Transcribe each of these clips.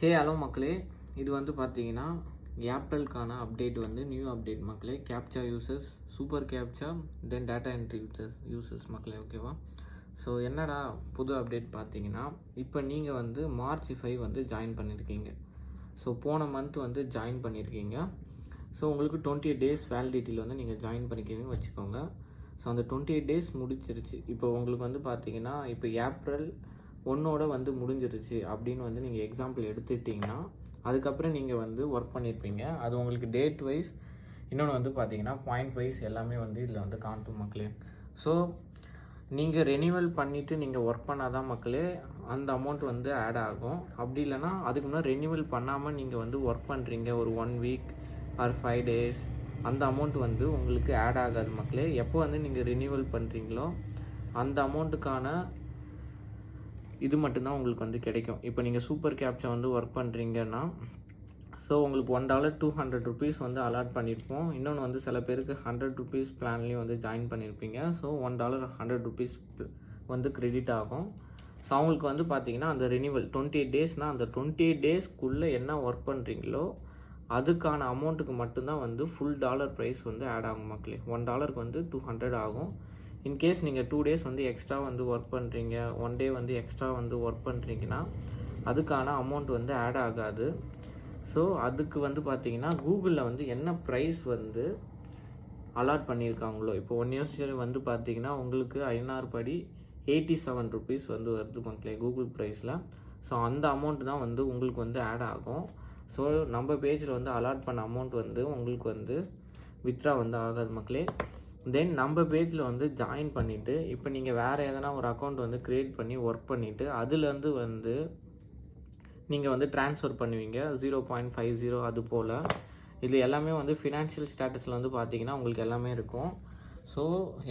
Hello மக்களே, இது வந்து பார்த்தீங்கன்னா ஏப்ரலுக்கான அப்டேட் வந்து நியூ அப்டேட் மக்களே. கேப்சா யூசர்ஸ், சூப்பர் கேப்சா, தென் டேட்டா என்ட்ரி யூசர்ஸ் மக்களே, ஓகேவா? ஸோ என்னடா புது அப்டேட் பார்த்தீங்கன்னா, இப்போ நீங்கள் வந்து March 5 வந்து ஜாயின் பண்ணியிருக்கீங்க. ஸோ போன மந்த் வந்து ஜாயின் பண்ணியிருக்கீங்க. ஸோ உங்களுக்கு 28 டேஸ் வேலிடிட்டியில் வந்து நீங்கள் ஜாயின் பண்ணிக்கிறீங்கன்னு வச்சுக்கோங்க. ஸோ அந்த 28 டேஸ் முடிச்சிருச்சு. இப்போ உங்களுக்கு வந்து பார்த்தீங்கன்னா, இப்போ ஏப்ரல் 1 வந்து முடிஞ்சிருச்சு அப்படின்னு வந்து நீங்கள் எக்ஸாம்பிள் எடுத்துக்கிட்டிங்கன்னா, அதுக்கப்புறம் நீங்கள் வந்து ஒர்க் பண்ணியிருப்பீங்க. அது உங்களுக்கு டேட் வைஸ், இன்னொன்று வந்து பார்த்தீங்கன்னா பாயிண்ட் வைஸ் எல்லாமே வந்து இதில் வந்து காட்டும் மக்களே. ஸோ நீங்கள் ரெனியூவல் பண்ணிவிட்டு நீங்கள் ஒர்க் பண்ணால் தான் மக்களே அந்த அமௌண்ட் வந்து ஆட் ஆகும். அப்படி இல்லைனா அதுக்கு முன்னாடி ரெனியூவல் பண்ணாமல் நீங்கள் வந்து ஒர்க் பண்ணுறீங்க ஒரு 1 வீக் ஆர் 5 டேஸ், அந்த அமௌண்ட் வந்து உங்களுக்கு ஆட் ஆகாது மக்களே. எப்போ வந்து நீங்கள் ரெனியூவல் பண்ணுறீங்களோ அந்த அமௌண்ட்டுக்கான இது மட்டும்தான் உங்களுக்கு வந்து கிடைக்கும். இப்போ நீங்கள் சூப்பர் கேப்சா வந்து ஒர்க் பண்ணுறீங்கன்னா, ஸோ உங்களுக்கு $1 $200 வந்து அலாட் பண்ணியிருப்போம். இன்னொன்று வந்து சில பேருக்கு $100 பிளான்லேயும் வந்து ஜாயின் பண்ணியிருப்பீங்க. ஸோ $1 $100 வந்து கிரெடிட் ஆகும். ஸோ அவங்களுக்கு வந்து பார்த்தீங்கன்னா அந்த ரெனியூவல் 28 டேஸ்னால் அந்த 28 டேஸ்க்குள்ளே என்ன ஒர்க் பண்ணுறீங்களோ அதுக்கான அமௌண்ட்டுக்கு மட்டும்தான் வந்து ஃபுல் டாலர் ப்ரைஸ் வந்து ஆட் ஆகும் மக்களே. $1 வந்து 200 ஆகும். இன்கேஸ் நீங்கள் 2 டேஸ் வந்து எக்ஸ்ட்ரா வந்து ஒர்க் பண்ணுறீங்க, 1 டே வந்து எக்ஸ்ட்ரா வந்து ஒர்க் பண்ணுறீங்கன்னா அதுக்கான அமௌண்ட் வந்து ஆட் ஆகாது. ஸோ அதுக்கு வந்து பார்த்தீங்கன்னா கூகுளில் வந்து என்ன ப்ரைஸ் வந்து அலாட் பண்ணியிருக்காங்களோ, இப்போ 1 இயர்ஸ் வந்து பார்த்தீங்கன்னா உங்களுக்கு INR படி $87 வந்து வருது மக்களே கூகுள் ப்ரைஸில். ஸோ அந்த அமௌண்ட் தான் வந்து உங்களுக்கு வந்து ஆட் ஆகும். ஸோ நம்ம பேஜில் வந்து அலாட் பண்ண அமௌண்ட் வந்து உங்களுக்கு வந்து வித்ரா வந்து ஆகாது மக்களே. தென் நம்ம பேஜில் வந்து ஜாயின் பண்ணிவிட்டு இப்போ நீங்கள் வேறு எதனா ஒரு அக்கௌண்ட் வந்து க்ரியேட் பண்ணி ஒர்க் பண்ணிவிட்டு அதுலேருந்து வந்து நீங்கள் வந்து ட்ரான்ஸ்ஃபர் பண்ணுவீங்க 0.50 அது போல். இது எல்லாமே வந்து ஃபினான்ஷியல் ஸ்டேட்டஸில் வந்து பார்த்தீங்கன்னா உங்களுக்கு எல்லாமே இருக்கும். ஸோ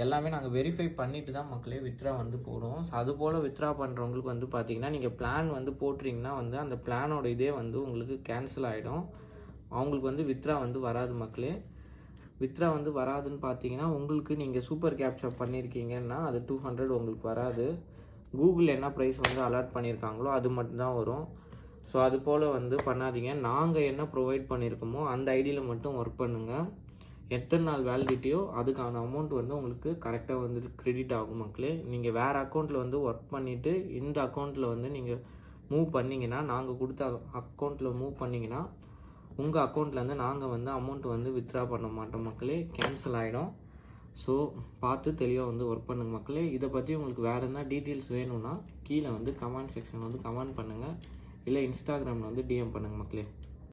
எல்லாமே நாங்கள் வெரிஃபை பண்ணிவிட்டு தான் மக்களே வித்ரா வந்து போடுவோம். ஸோ அது போல் வித்ரா பண்ணுறவங்களுக்கு வந்து பார்த்தீங்கன்னா நீங்கள் பிளான் வந்து போட்டுறீங்கன்னா வந்து அந்த பிளானோட இதே வந்து உங்களுக்கு கேன்சல் ஆகிடும். அவங்களுக்கு வந்து வித்ரா வந்து வராது மக்களே. வித்ரா வந்து வராதுன்னு பார்த்தீங்கன்னா உங்களுக்கு நீங்கள் சூப்பர் கேப்சா பண்ணியிருக்கீங்கன்னா அது 200 உங்களுக்கு வராது. கூகுள் என்ன ப்ரைஸ் வந்து அலாட் பண்ணியிருக்காங்களோ அது மட்டும்தான் வரும். ஸோ அது போல் வந்து பண்ணாதீங்க. நாங்கள் என்ன ப்ரொவைட் பண்ணியிருக்கோமோ அந்த ஐடியில் மட்டும் ஒர்க் பண்ணுங்கள். எத்தனை நாள் வேலிடிட்டியோ அதுக்கான அமௌண்ட் வந்து உங்களுக்கு கரெக்டாக வந்துட்டு கிரெடிட் ஆகும் மக்களே. நீங்கள் வேறு அக்கௌண்ட்டில் வந்து ஒர்க் பண்ணிவிட்டு இந்த அக்கௌண்ட்டில் வந்து நீங்கள் மூவ் பண்ணிங்கன்னா, நாங்கள் கொடுத்த அக்கௌண்ட்டில் மூவ் பண்ணிங்கன்னா உங்கள் அக்கௌண்ட்லேருந்து நாங்கள் வந்து அமௌண்ட் வந்து வித்ரா பண்ண மாட்டோம் மக்களே, கேன்சல் ஆகிடும். ஸோ பார்த்து தெளிவாக வந்து ஒர்க் பண்ணுங்கள் மக்களே. இதை பற்றி உங்களுக்கு வேறு எதனா டீட்டெயில்ஸ் வேணும்னா கீழே வந்து கமெண்ட் செக்ஷன் வந்து கமெண்ட் பண்ணுங்கள், இல்லை இன்ஸ்டாகிராமில் வந்து DM பண்ணுங்கள் மக்களே.